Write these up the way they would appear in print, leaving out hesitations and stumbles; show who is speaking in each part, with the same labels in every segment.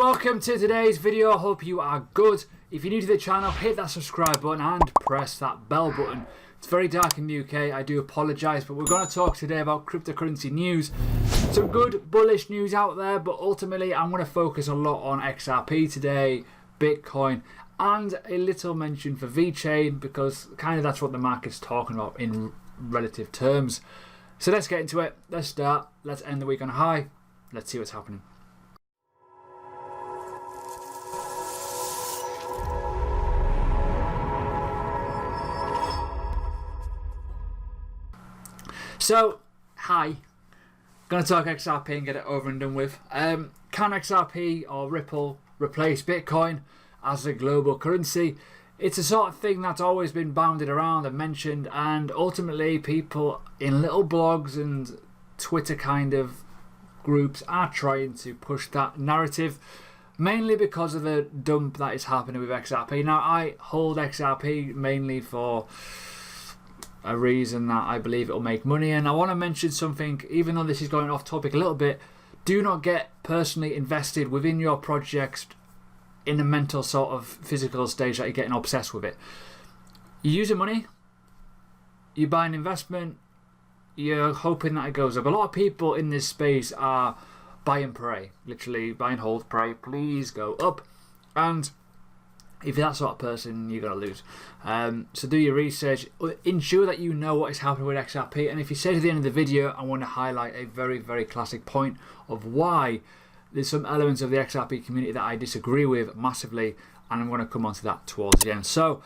Speaker 1: welcome to today's video. I hope you are good. If you're new to the channel, hit that subscribe button and press that bell button. It's very dark in the UK, I do apologise, but we're going to talk today about cryptocurrency news. Some good bullish news out there, but ultimately I'm going to focus a lot on XRP today, Bitcoin, and a little mention for VeChain, because kind of that's what the market's talking about in relative terms. So let's get into it. Let's start. Let's end the week on a high. Let's see what's happening. So, hi. Gonna talk XRP and get it over and done with. Can XRP or Ripple replace Bitcoin as a global currency? It's a sort of thing that's always been bounded around and mentioned, and ultimately people in little blogs and Twitter kind of groups are trying to push that narrative, mainly because of the dump that is happening with XRP. Now, I hold XRP mainly for a reason that I believe it will make money, and I want to mention something, even though this is going off topic a little bit. Do not get personally invested within your projects in a mental sort of physical stage that you're getting obsessed with it. You use your money, you buy an investment, you're hoping that it goes up. A lot of people in this space are buy and pray, literally buy and hold, pray, please go up. And if you're that sort of person, you're going to lose. So do your research. Ensure that you know what is happening with XRP. And if you say to the end of the video, I want to highlight a very, very classic point of why there's some elements of the XRP community that I disagree with massively. And I'm going to come on to that towards the end. So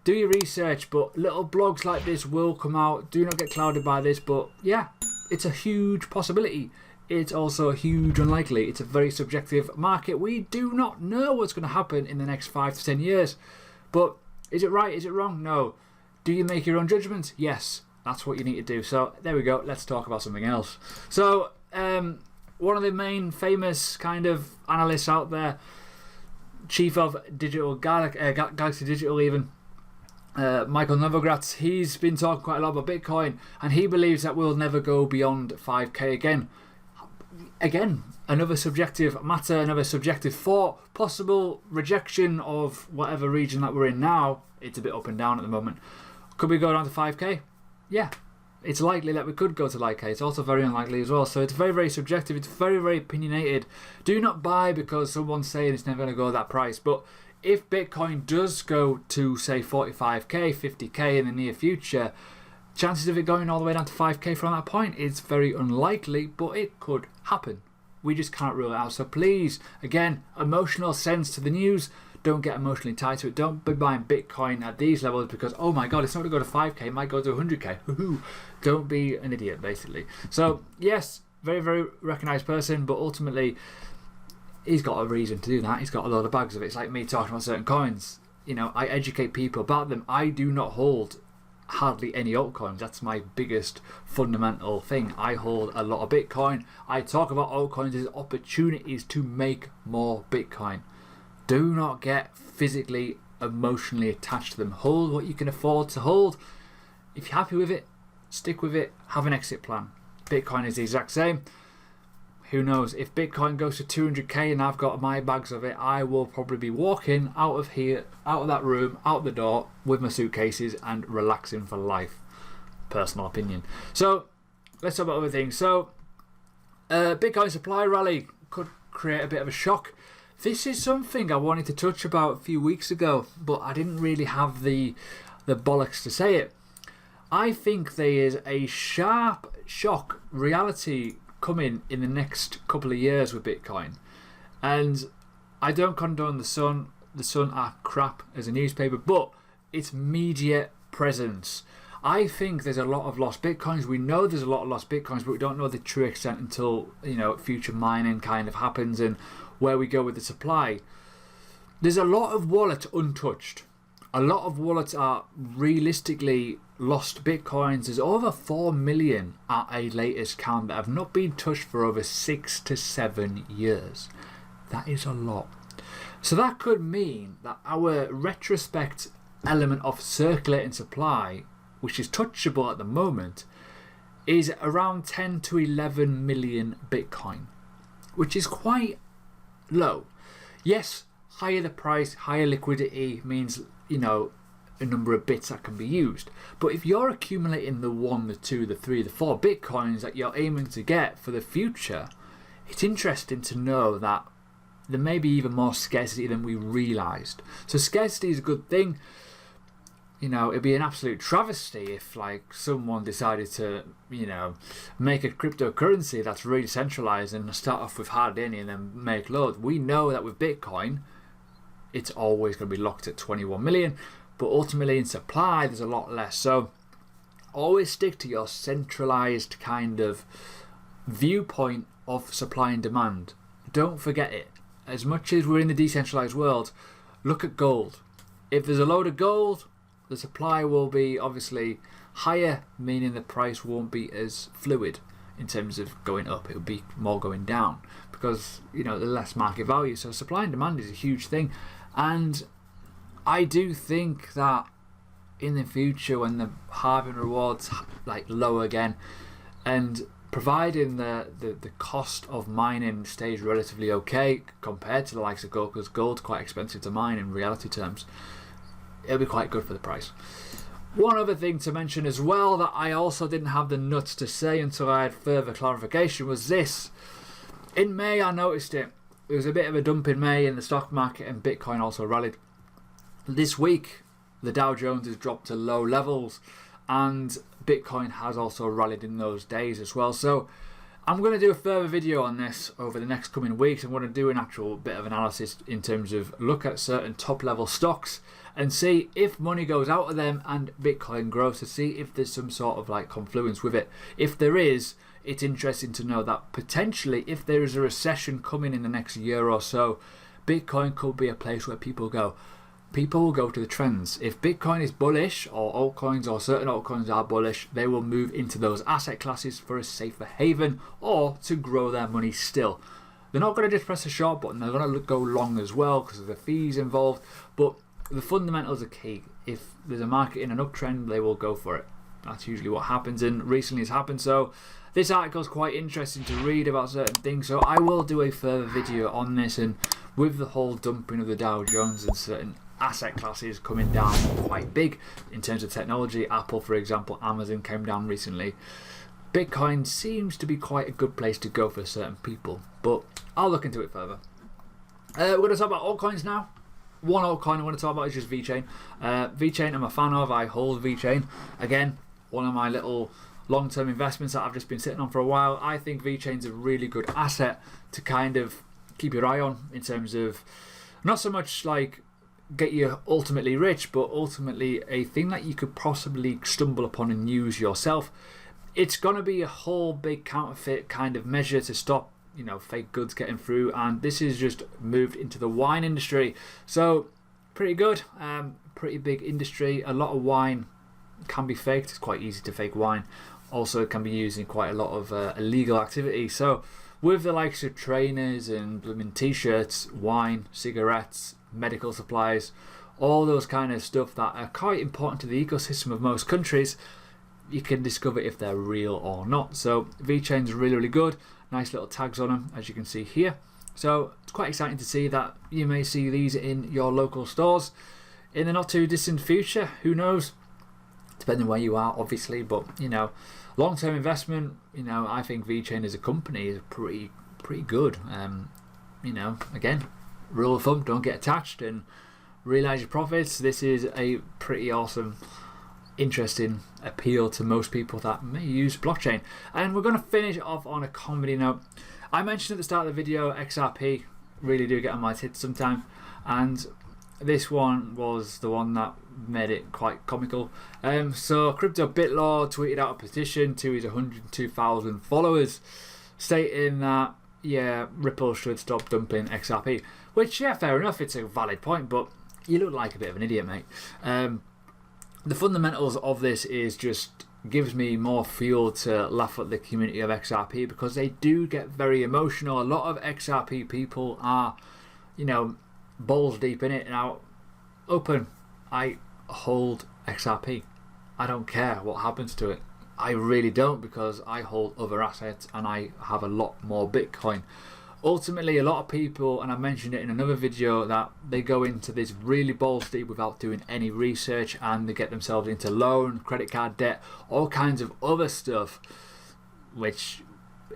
Speaker 1: do your research. But little blogs like this will come out. Do not get clouded by this. But yeah, it's a huge possibility. It's also huge unlikely. It's a very subjective market. We do not know what's going to happen in the next 5 to 10 years. But is it right? Is it wrong? No. Do you make your own judgments? Yes. That's what you need to do. So there we go. Let's talk about something else. So one of the main famous kind of analysts out there, chief of digital Galaxy Digital even, Michael Novogratz, he's been talking quite a lot about Bitcoin, and he believes that we'll never go beyond 5k again. Again, another subjective matter, another subjective thought, possible rejection of whatever region that we're in now. It's a bit up and down at the moment. Could we go down to 5k? Yeah, it's likely that we could go to like k. It's also very unlikely as well. So it's very, very subjective. It's very, very opinionated. Do not buy because someone's saying it's never going to go that price. But if Bitcoin does go to, say, 45k, 50k in the near future, chances of it going all the way down to 5k from that point is very unlikely, but it could happen. We just can't rule it out. So please, again, emotional sense to the news. Don't get emotionally tied to it. Don't be buying Bitcoin at these levels because, oh my God, it's not going to go to 5k. It might go to 100k. Don't be an idiot, basically. So, yes, very, very recognised person, but ultimately, he's got a reason to do that. He's got a lot of bags of it. It's like me talking about certain coins. You know, I educate people about them. I do not hold hardly any altcoins. That's my biggest fundamental thing. I hold a lot of Bitcoin. I talk about altcoins as opportunities to make more Bitcoin. Do not get physically, emotionally attached to them. Hold what you can afford to hold. If you're happy with it, stick with it. Have an exit plan. Bitcoin is the exact same. Who knows? If Bitcoin goes to 200k and I've got my bags of it, I will probably be walking out of here, out of that room, out the door with my suitcases and relaxing for life. Personal opinion. So let's talk about other things. So Bitcoin supply rally could create a bit of a shock. This is something I wanted to touch about a few weeks ago, but I didn't really have the bollocks to say it. I think there is a sharp shock reality coming in the next couple of years with Bitcoin, and I don't condone the Sun. The Sun are crap as a newspaper, but its media presence. I think there's a lot of lost Bitcoins. We know there's a lot of lost Bitcoins, but we don't know the true extent until, you know, future mining kind of happens and where we go with the supply. There's a lot of wallets untouched. A lot of wallets are realistically lost Bitcoins. There's over 4 million at a latest count that have not been touched for over 6 to 7 years. That is a lot. So that could mean that our retrospect element of circulating supply, which is touchable at the moment, is around 10 to 11 million Bitcoin, which is quite low. Yes, higher the price, higher liquidity means, you know, a number of bits that can be used. But if you're accumulating the 1, the 2, the 3, the 4 bitcoins that you're aiming to get for the future, it's interesting to know that there may be even more scarcity than we realised. So scarcity is a good thing. You know, it'd be an absolute travesty if like someone decided to, you know, make a cryptocurrency that's really centralised and start off with hard money and then make loads. We know that with Bitcoin, it's always going to be locked at 21 million, but ultimately in supply there's a lot less. So always stick to your centralised kind of viewpoint of supply and demand. Don't forget it. As much as we're in the decentralised world, look at gold. If there's a load of gold, the supply will be obviously higher, meaning the price won't be as fluid in terms of going up. It will be more going down because, you know, the less market value. So supply and demand is a huge thing. And I do think that in the future, when the halving rewards like low again, and providing the cost of mining stays relatively okay compared to the likes of gold, because gold's quite expensive to mine in reality terms, it'll be quite good for the price. One other thing to mention as well that I also didn't have the nuts to say until I had further clarification was this. In May I noticed it. There was a bit of a dump in May in the stock market and Bitcoin also rallied. This week the Dow Jones has dropped to low levels and Bitcoin has also rallied in those days as well. So I'm going to do a further video on this over the next coming weeks. I'm going to do an actual bit of analysis in terms of look at certain top level stocks and see if money goes out of them and Bitcoin grows, to see if there's some sort of like confluence with it. If there is, it's interesting to know that potentially if there is a recession coming in the next year or so, Bitcoin could be a place where people go. People will go to the trends. If Bitcoin is bullish, or altcoins or certain altcoins are bullish, they will move into those asset classes for a safer haven or to grow their money still. They're not going to just press a short button, they're going to go long as well because of the fees involved, but the fundamentals are key. If there's a market in an uptrend, they will go for it. That's usually what happens, and recently it's happened. So this article is quite interesting to read about certain things, so I will do a further video on this. And with the whole dumping of the Dow Jones and certain asset classes coming down quite big in terms of technology, Apple for example, Amazon came down recently, Bitcoin seems to be quite a good place to go for certain people, but I'll look into it further. We're going to talk about altcoins now. One altcoin I want to talk about is just VeChain. VeChain I'm a fan of. I hold VeChain. Again, one of my little long-term investments that I've just been sitting on for a while. I think VeChain's a really good asset to kind of keep your eye on in terms of not so much like get you ultimately rich, but ultimately a thing that you could possibly stumble upon and use yourself. It's going to be a whole big counterfeit kind of measure to stop, you know, fake goods getting through, and this is just moved into the wine industry. So pretty good, pretty big industry. A lot of wine can be faked. It's quite easy to fake wine. Also it can be used in quite a lot of illegal activity. So with the likes of trainers and blooming t-shirts, wine, cigarettes, medical supplies, all those kind of stuff that are quite important to the ecosystem of most countries, you can discover if they're real or not. So VeChain's really, really good. Nice little tags on them, as you can see here. So it's quite exciting to see that you may see these in your local stores in the not too distant future. Who knows? Depending where you are, obviously. But, you know, long-term investment, you know, I think VeChain as a company is pretty good. You know, again, rule of thumb, don't get attached and realise your profits. This is a pretty awesome, interesting appeal to most people that may use blockchain. And we're going to finish off on a comedy note. I mentioned at the start of the video XRP really do get on my tits sometimes, and this one was the one that made it quite comical. So Crypto BitLaw tweeted out a petition to his 102,000 followers stating that, yeah, Ripple should stop dumping XRP, which, yeah, fair enough, it's a valid point, but you look like a bit of an idiot, mate. The fundamentals of this is just gives me more fuel to laugh at the community of XRP, because they do get very emotional. A lot of XRP people are, you know, balls deep in it. Now, I hold XRP. I don't care what happens to it. I really don't, because I hold other assets and I have a lot more Bitcoin. ultimately, a lot of people, and I mentioned it in another video, that they go into this really balls deep without doing any research, and they get themselves into loan, credit card debt, all kinds of other stuff, which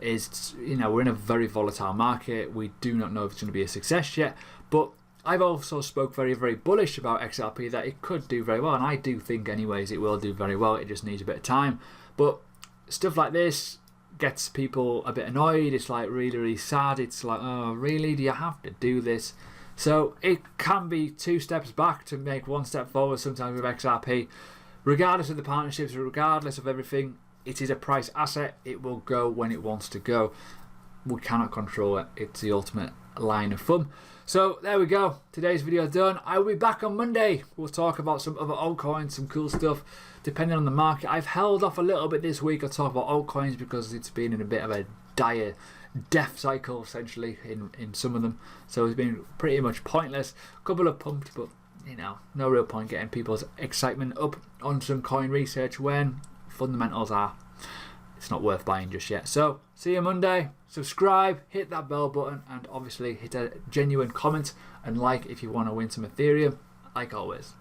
Speaker 1: is, you know, we're in a very volatile market. We do not know if it's going to be a success yet, but I've also spoke very, very bullish about XRP, that it could do very well, and I do think anyways it will do very well. It just needs a bit of time. But stuff like this gets people a bit annoyed. It's like really, really sad. It's like, oh really, do you have to do this? So it can be 2 steps back to make 1 step forward sometimes with XRP. Regardless of the partnerships, regardless of everything, it is a price asset. It will go when it wants to go. We cannot control it. It's the ultimate line of fun. So there we go. Today's video is done. I will be back on Monday. We'll talk about some other altcoins, some cool stuff, depending on the market. I've held off a little bit this week. I'll talk about altcoins because it's been in a bit of a dire death cycle, essentially, in some of them. So it's been pretty much pointless. A couple of pumped, but, you know, no real point getting people's excitement up on some coin research when fundamentals are, it's not worth buying just yet. So see you Monday. Subscribe, hit that bell button, and obviously hit a genuine comment and like if you want to win some Ethereum, like always.